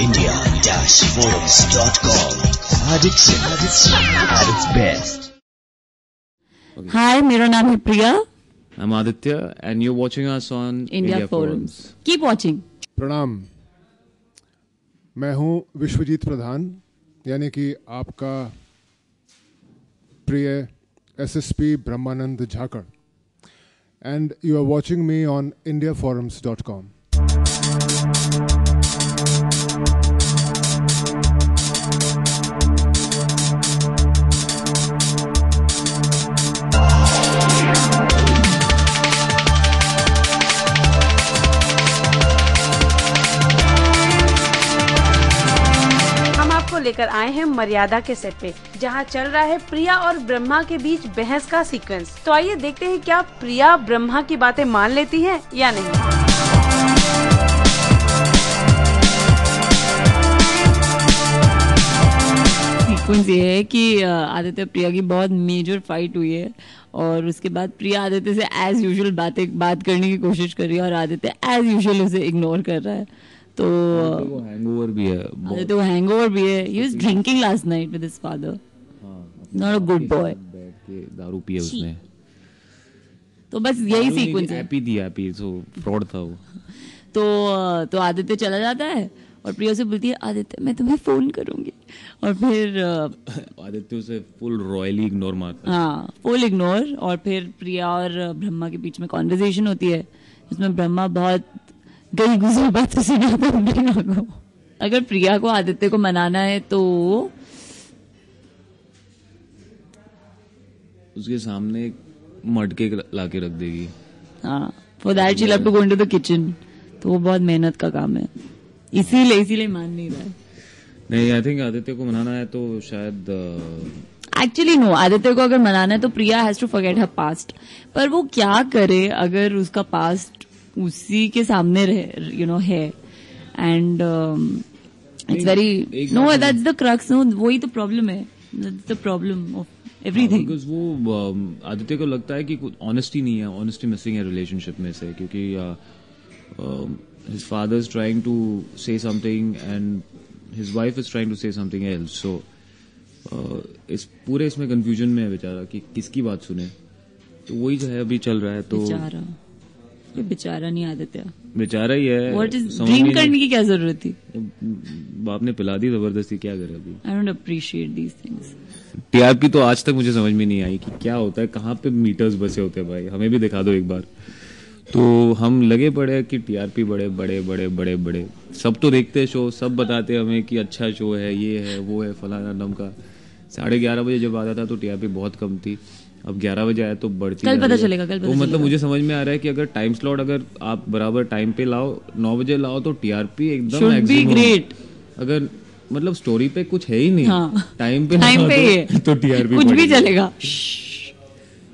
India-forums.com. Addiction at its best. Hi, मेरा नाम है प्रिया. I'm Aditya and you're watching us on India Forums. Keep watching. प्रणाम. मैं हूं विश्वजीत प्रधान, यानी कि आपका प्रिय SSP Brahmanand झाकड़. And you are watching me on indiaforums.com. लेकर आए हैं मर्यादा के सेट पे, जहां चल रहा है प्रिया और ब्रह्मा के बीच बहस का सीक्वेंस. तो आइए देखते हैं क्या प्रिया ब्रह्मा की बातें मान लेती है या नहीं. सीक्वेंस ये है कि आदित्य प्रिया की बहुत मेजर फाइट हुई है और उसके बाद प्रिया आदित्य से एज यूजुअल बात करने की कोशिश कर रही है और आदित्य एज यूजुअल उसे इग्नोर कर रहा है. तो हैंगओवर भी है. तो हैंगओवर भी है. He was drinking last night with his father. Not a good boy. बैठ के दारू पिया उसने. तो बस यही सीक्वेंस है. हैप्पी सो फ्रॉड था वो. तो आदित्य चला जाता है और प्रिया से बोलती है आदित्य मैं तुम्हें फोन करूंगी और फिर आदित्य उसे फुल रॉयली इग्नोर मारता है. हाँ, फुल इग्नोर. और फिर प्रिया और ब्रह्मा के बीच में कॉन्वर्सेशन होती है जिसमें ब्रह्मा बहुत गई गुजरी बातें सुनाता है प्रिया को. अगर प्रिया को आदित्य को मनाना है तो उसके सामने एक मटके लाके रख देगी. हाँ, for that she have to go into the kitchen. तो वो बहुत मेहनत का काम है. इसीलिए मान नहीं रहा है. नहीं, आई थिंक आदित्य को मनाना है तो शायद एक्चुअली नो, आदित्य को अगर मनाना है तो Priya has to forget her past. पर वो क्या करे अगर उसका पास्ट उसी के सामने रहे, है. And it's very no, that's the crux. No, वही तो प्रॉब्लम है. That's the problem of everything. Because वो आदित्य को लगता है कि कुछ ऑनेस्टी नहीं है, ऑनेस्टी मिसिंग है रिलेशनशिप में से, क्योंकि his father is trying to say something and his wife is trying to say something else. So इसमें कंफ्यूजन में है बेचारा कि किसकी बात सुने. तो वही जो है अभी चल रहा है. तो बेचारा नहीं आदित्य, बेचारा ही है. व्हाट इज ड्रिंक करने की क्या जरूरत थी. बाप ने पिला दी जबरदस्ती, क्या करे अभी. I don't appreciate these things. TRP तो आज तक मुझे समझ में नहीं आई कि क्या होता है, कहाँ पे मीटर्स बसे होते हैं भाई. हमें भी दिखा दो एक बार. तो हम लगे पड़े कि टीआरपी बड़े बड़े बड़े बड़े बड़े. सब तो देखते हैं शो, सब बताते हैं हमें कि अच्छा शो है, ये है वो है फलाना नम का. 11:30 बजे जब आता था तो टीआरपी बहुत कम थी. अब 11 बजे आया तो बढ़ती. कल पता चलेगा. तो मतलब मुझे समझ में आ रहा है कि अगर टाइम स्लॉट अगर आप बराबर टाइम पे लाओ, 9 बजे लाओ, तो टीआरपी एकदम मैक्सिमम. ग्रेट. अगर मतलब स्टोरी पे कुछ है ही नहीं, टाइम पे तो टीआरपी कुछ भी चलेगा.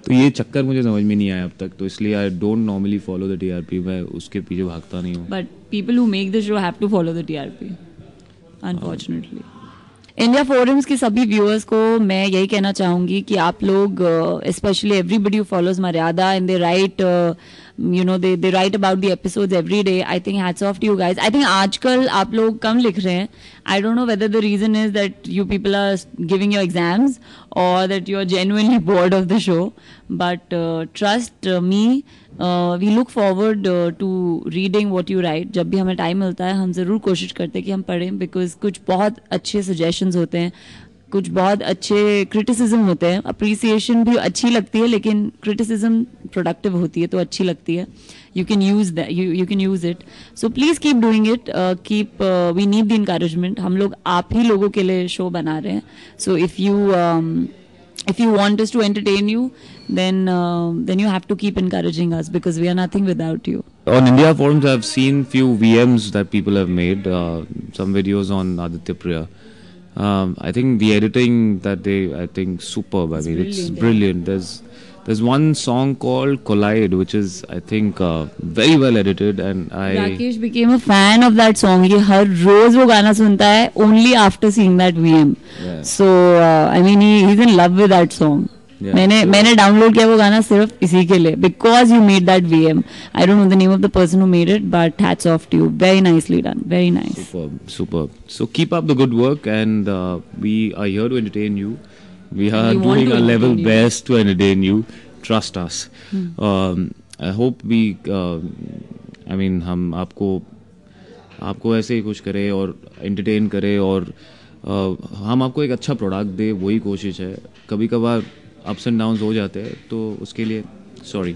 तो ये चक्कर मुझे समझ में नहीं आया अब तक. तो इसलिए I don't normally follow the TRP. मैं उसके पीछे भागता नहीं हूँ. But people who make the show have to follow the TRP, unfortunately. India forums के सभी व्यूअर्स को मैं यही कहना चाहूंगी कि आप लोग, स्पेशली एवरीबडी हु फॉलोज मर्यादा and they right, they write about the episodes every day. I think hats off to you guys. I think आजकल आप लोग कम लिख रहे हैं. I don't know whether the reason is that you people are giving your exams or that you are genuinely bored of the show. But trust me, we look forward to reading what you write. जब भी हमें time मिलता है हम जरूर कोशिश करते हैं कि हम पढ़ें, बिकॉज कुछ बहुत अच्छे सजेशंस होते हैं, कुछ बहुत अच्छे क्रिटिसिज्म होते हैं. अप्रिसिएशन भी अच्छी लगती है लेकिन क्रिटिसिज्म प्रोडक्टिव होती है तो अच्छी लगती है. You can use that, you can use it. So please keep doing it. We need the encouragement. हम लोग आप ही लोगों के लिए शो बना रहे हैं. So if you want us to entertain you, then you have to keep encouraging us because we are nothing without you. On India Forums, I've seen few VMs that people have made, some videos on Aditya Priya. I think the editing that I think superb. I mean, it's brilliant. There's one song called Collide, which is, I think, very well edited, and Rakesh became a fan of that song. He हर रोज वो गाना सुनता है only after seeing that VM. Yeah. So I mean, he's in love with that song. Yeah. मैंने download किया वो गाना सिर्फ इसी के लिए, because you made that VM. I don't know the name of the person who made it, but hats off to you. Very nicely done, very nice. Superb, superb. So keep up the good work, and we are here to entertain you. We are We want doing to our level entertain you. best to entertain you. Trust us. I hope we, I mean, हम आपको ऐसे ही कुछ करें और entertain करें, और हम आपको एक अच्छा प्रोडक्ट दे, वही कोशिश है. कभी कभार अप्स एंड डाउन्स हो जाते हैं, तो उसके लिए sorry,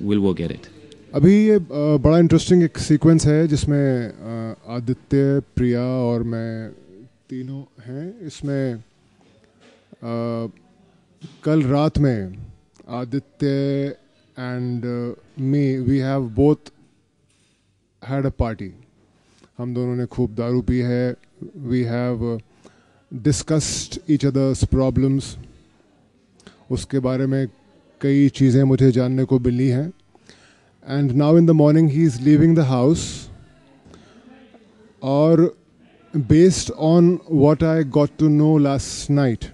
will work at it. अभी ये बड़ा इंटरेस्टिंग एक सीक्वेंस है जिसमें आदित्य, प्रिया और मैं तीनों हैं इसमें. कल रात में Aditya and me, we have both had a party. हम दोनों ने खूब दारू पी है. We have discussed each other's problems. उसके बारे में कई चीज़ें मुझे जानने को मिली हैं. And now in the morning he is leaving the house, और based on what I got to know last night,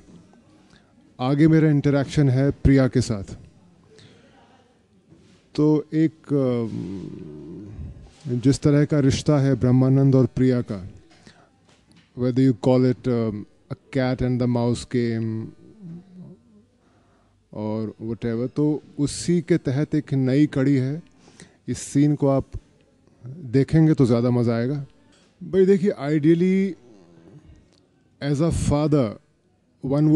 आगे मेरा इंटरेक्शन है प्रिया के साथ. तो एक जिस तरह का रिश्ता है ब्रह्मानंद और प्रिया का, whether you call it a cat and the mouse game और whatever, तो उसी के तहत एक नई कड़ी है. इस सीन को आप देखेंगे तो ज़्यादा मज़ा आएगा. भाई देखिए, ideally as a father one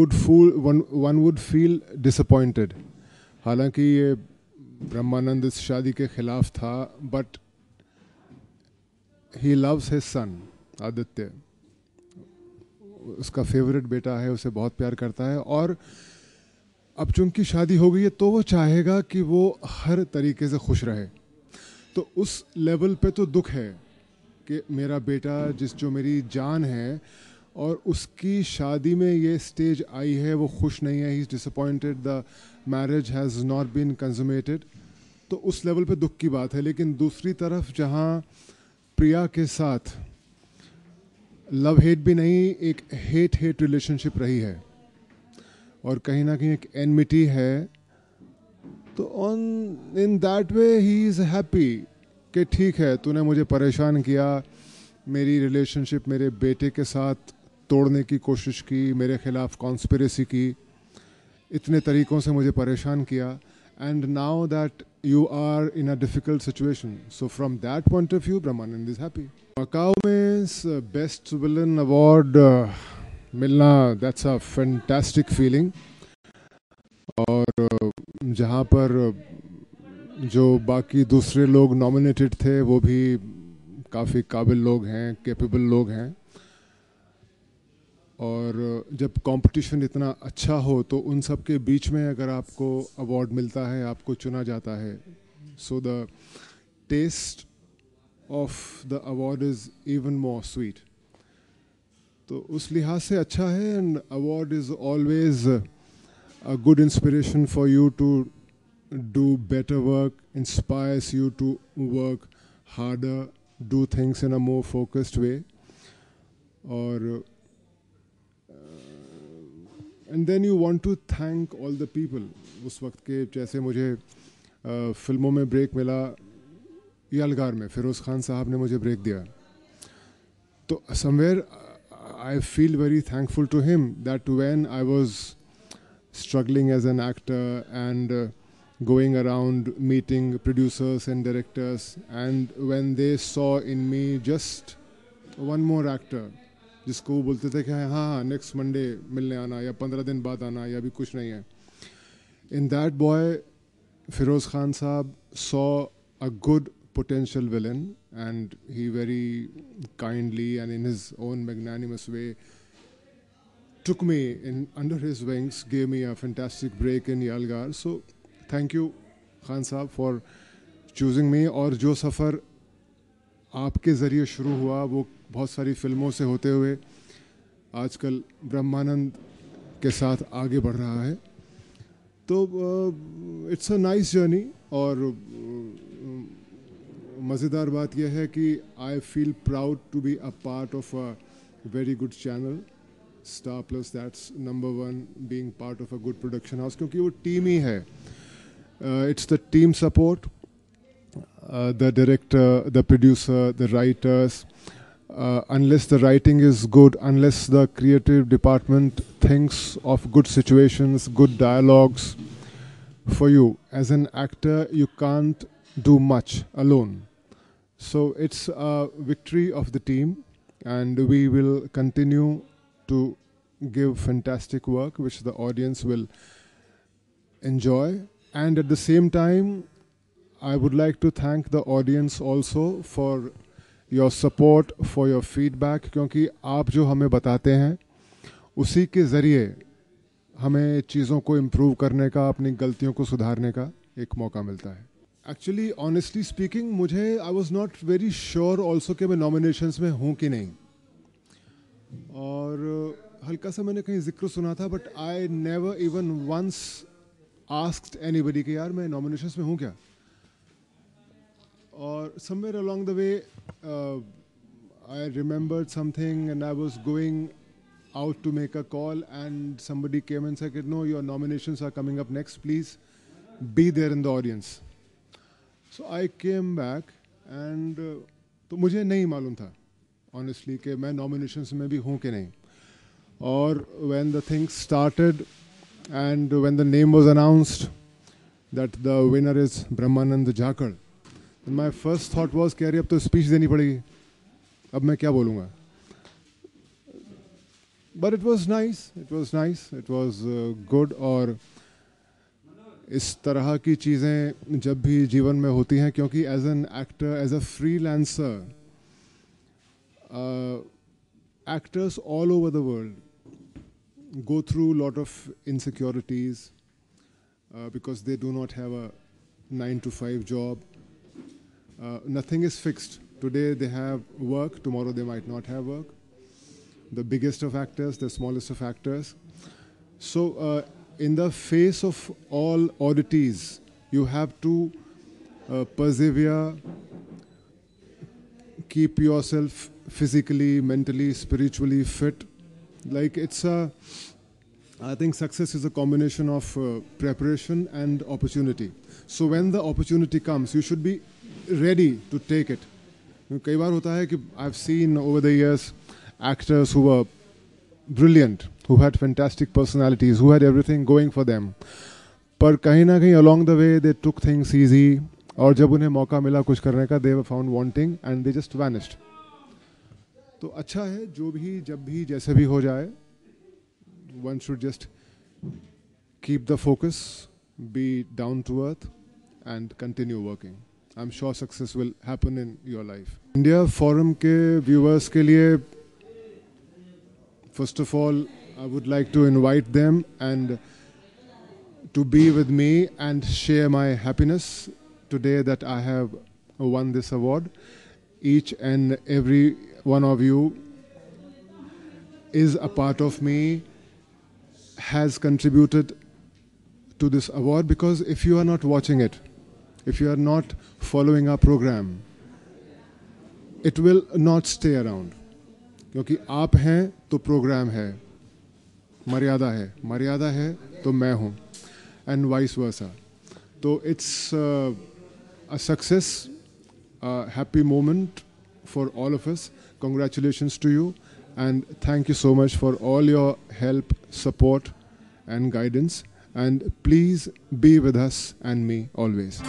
would feel disappointed. हालांकि ये ब्रह्मानंद इस शादी के ख़िलाफ़ था, but he loves his son Aditya. उसका फेवरेट बेटा है, उसे बहुत प्यार करता है, और अब चूंकि शादी हो गई है तो वो चाहेगा कि वो हर तरीके से खुश रहे. तो उस लेवल पे तो दुख है कि मेरा बेटा जो मेरी जान है, और उसकी शादी में ये स्टेज आई है, वो खुश नहीं है. He is disappointed, the marriage has not been consummated. तो उस लेवल पे दुख की बात है. लेकिन दूसरी तरफ जहाँ प्रिया के साथ लव हेट भी नहीं, एक हेट रिलेशनशिप रही है, और कहीं ना कहीं एक एनमिटी है, तो in that way he is happy कि ठीक है, तूने मुझे परेशान किया, मेरी रिलेशनशिप मेरे बेटे के साथ तोड़ने की कोशिश की, मेरे खिलाफ कॉन्स्पिरेसी की, इतने तरीक़ों से मुझे परेशान किया, and now that you are in a difficult situation. So from that point of view Brahmanand is happy. Macau में बेस्ट विलन अवार्ड मिलना, दैट्स अ फैंटास्टिक फीलिंग. और जहाँ पर जो बाकी दूसरे लोग नॉमिनेटेड थे वो भी काफ़ी काबिल लोग हैं, कैपेबल लोग हैं, और जब कंपटीशन इतना अच्छा हो तो उन सब के बीच में अगर आपको अवार्ड मिलता है, आपको चुना जाता है, so the taste of the award is even more sweet. तो उस लिहाज से अच्छा है. And award is always a good inspiration for you to do better work, inspires you to work harder, do things in a more focused way, or and then you want to thank all the people. उस वक्त के जैसे मुझे फिल्मों में break मिला, यलगार में फिरोज़ खान साहब ने मुझे ब्रेक दिया, तो somewhere I feel very thankful to him that when I was struggling as an actor and going around meeting producers and directors, and when they saw in me just one more actor, जिसको वो बोलते थे कि हाँ next Monday मिलने आना, या 15 दिन बाद आना, या भी कुछ नहीं है. In that boy, Feroz Khan Saab saw a good potential villain, and he very kindly and in his own magnanimous way took me in under his wings, gave me a fantastic break in Yalgar. So thank you Khan Saab for choosing me. और जो सफ़र आपके ज़रिए शुरू हुआ वो बहुत सारी फिल्मों से होते हुए आजकल ब्रह्मानंद के साथ आगे बढ़ रहा है, तो इट्स अ नाइस जर्नी. और मज़ेदार बात यह है कि I feel proud to be a part of a very good channel. Star Plus, that's number one, being part of a good production house, क्योंकि वो टीम ही है. It's the team support, the director, the producer, the writers. Unless the writing is good, unless the creative department thinks of good situations, good dialogues for you, as an actor, you can't do much alone. So it's a victory of the team, and we will continue to give fantastic work which the audience will enjoy. And at the same time, I would like to thank the audience also for your support, for your feedback, क्योंकि आप जो हमें बताते हैं उसी के ज़रिए हमें चीज़ों को इम्प्रूव करने का, अपनी गलतियों को सुधारने का एक मौका मिलता है. एक्चुअली ऑनेस्टली स्पीकिंग, मुझे I was not very sure also कि मैं नॉमिनेशंस में हूँ कि नहीं, और हल्का सा मैंने कहीं जिक्र सुना था, but I never even once asked anybody कि यार मैं नॉमिनेशंस में हूँ क्या. और somewhere along the way I remembered something, and I was going out to make a call, and somebody came and said, no, your nominations are coming up next, please be there in the audience. So I came back, and तो मुझे नहीं मालूम था honestly कि मैं nominations में भी हूँ कि नहीं. और when the thing started and when the name was announced that the winner is Brahmanand Jakar, and my first thought was कि यार अब तो speech देनी पड़ेगी, अब मैं क्या बोलूँगा. But it was nice, it was good. और इस तरह की चीज़ें जब भी जीवन में होती हैं, क्योंकि as an actor, as a freelancer, actors all over the world go through a lot of insecurities because they do not have a 9-to-5 job. Nothing is fixed. Today they have work, tomorrow they might not have work. The biggest of actors, the smallest of actors. So in the face of all oddities, you have to persevere, keep yourself physically, mentally, spiritually fit. Like I think success is a combination of preparation and opportunity. So when the opportunity comes, you should be ready to take it. कई बार होता है कि I've seen over the years actors who were brilliant, who had fantastic personalities, who had everything going for them. पर कहीं ना कहीं along the way they took things easy, और जब उन्हें मौका मिला कुछ करने का, they were found wanting and they just vanished. तो अच्छा है, जो भी जब भी जैसे भी हो जाए, one should just keep the focus, be down to earth and continue working. I'm sure success will happen in your life. India Forum के viewers के लिए, first of all, I would like to invite them and to be with me and share my happiness today that I have won this award. Each and every one of you is a part of me, has contributed to this award, because if you are not watching it, if you are not following our program, it will not stay around. क्योंकि आप हैं तो programme है, मर्यादा है तो मैं हूँ, and vice versa. So it's a success, a happy moment for all of us. Congratulations to you, and thank you so much for all your help, support and guidance, and please be with us and me always.